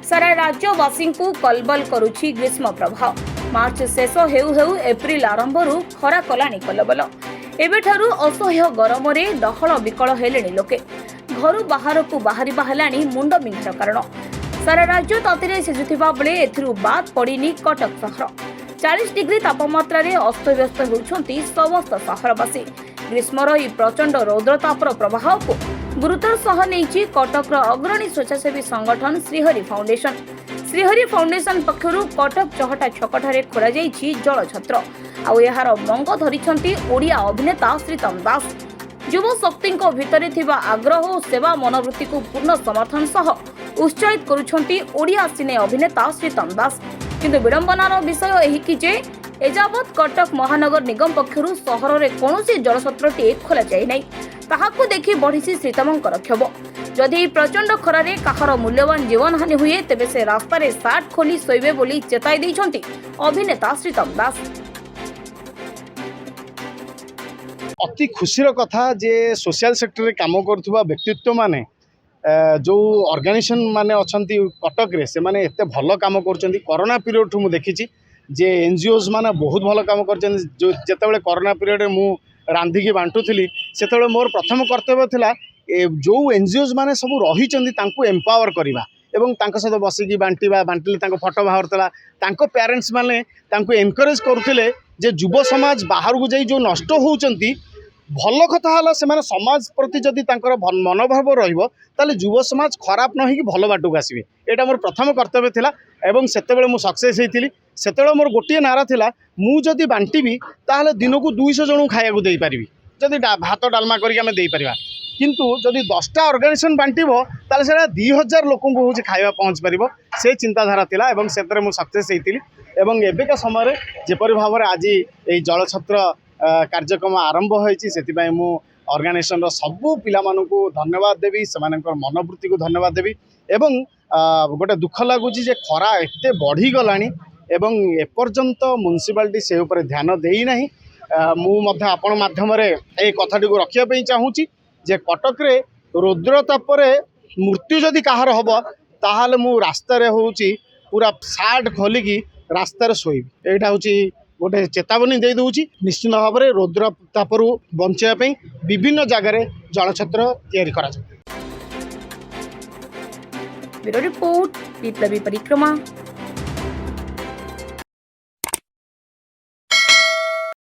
सारा राज्यवासी को कलबल करुछि ग्रीष्म प्रभाव। मार्च शेष हेउ हेउ एप्रिल आरंभरू खरा कलानी कलबल। एबेठारू असह्य गरम रे डहल विकल हेलेनी लोके। घरू बाहर को बाहरी बाहलानी मुंड बिंधार कारण। सारा राज्य तातीरे सिझुथिबा बेले एथिरू बाद पड़िनी कटक सहर। 40 डिग्री तापमात्रा रे अस्तव्यस्त होउछंती समस्त सहरवासी। ग्रीष्मर ई प्रचंड रौद्रतापर प्रभाव को गुरुतर सह नेइछि कटकर अग्रणी स्वेच्छासेवी संगठन श्रीहरि फाउंडेशन। श्रीहरि फाउंडेशन पक्षरु कटक चहटा छकठारे खोला जाइछि जल छत्र। आउ एहार मंग धरिछंती ओडिया अभिनेता श्रीतम दास। युव शक्ति भितरे थिबा आग्रह और सेवा मनोवृत्ति को पूर्ण समर्थन सह उत्साहित करुछंती ओडिया सिने अभिनेता श्रीतम दास। किंतु विडंबनार विषय एही कि जे एजावत कटक महानगर निगम पक्षरु सहर रे कोनोसी जलछत्रटी खोला जाय नै। ताहाकु देखि बढ़िछि श्रीतमंकर क्षोभ। जदि प्रचंड खरारे काहर मूल्यवान जीवन हानि हुए तेबे से रास्ता रे साट खोली सोइबे बोली चेताई दैछंती अभिनेता श्रीतम दास। अति खुशीर कथा जे सोशल सेक्टर रे काम करथुवा व्यक्तित्व माने जो ऑर्गेनाइजेशन माने अछंती कटक रे से माने एते भलो काम करचंती। कोरोना पीरियड ठु मु देखिछि जे एनजीओज माने बहुत भलो काम करचंती। जो जेतेबेले कोरोना पीरियड रे मु रांधिकी बांटुथिली सेतेबेले मोर प्रथम कर्तव्य थिला जो एनजीओज माने सब रहिचंती तांको एम्पावर करिबा एवं तांको सहित बसिकी बांटिबा। बांटिले तांको फोटो बाहरतला। तांको पेरेंट्स माने तांको एनकरेज करथिले जे युव समाज बाहर को जाई जो नष्ट होउचंती भल कथा है से समाज प्रति जदि मनोभाव रहिबो ताले युव समाज खराब न होई भल बाटू आसबे। एटा मोर प्रथम कर्तव्य थिला एवं सेतेबेले मु सक्सेस हेतिली। सेतेबेले मोर गोटिए नारा थिला मु जदि बांटिबी ताले दिन को 200 जन खाया को देई पारिबी जदि भात डालमा करिक आमे देई परिबा। किंतु जदि 10टा ऑर्गेनाइजेशन बांटिबो ताले सेटा 2000 लोकन को होची खाଇବା पहुंच परिबो से चिंताधारा थिला एवं सेतरे मु सक्सेस हेतिली। एवं एबेका समय रे जेपरि भाबरे आज ए जल छत्र कार्यक्रम आरंभ होइछि सेतिबाई मु ऑर्गेनाइजेशन रो सबु पिला मानकु धन्यवाद देबी सेमानकर मनोवृत्ति को धन्यवाद देबी। एवं गोटे दुख लागुछि जे खरा एते बढ़ी गलानी एवं एपर्यंत म्युनिसिपालिटी से ऊपर ध्यान देई नाही। मु मध्य आपण माध्यम रे ए कथाटी को रखिया पई चाहूछि जे कटक रे रुद्रताप रे मृत्यु जदि काहर हबो ताहाले मु रास्ता रे होउछि पूरा सार्ट खोलिकी रास्ता रे सोइबी। एटा होउछि गोटे चेतावनी दे दूची। निश्चित भाव में रौद्रतापरू बचाई विभिन्न जगार जलछत्र तैयारी करा। ब्यूरो रिपोर्ट, विप्लवी परिक्रमा।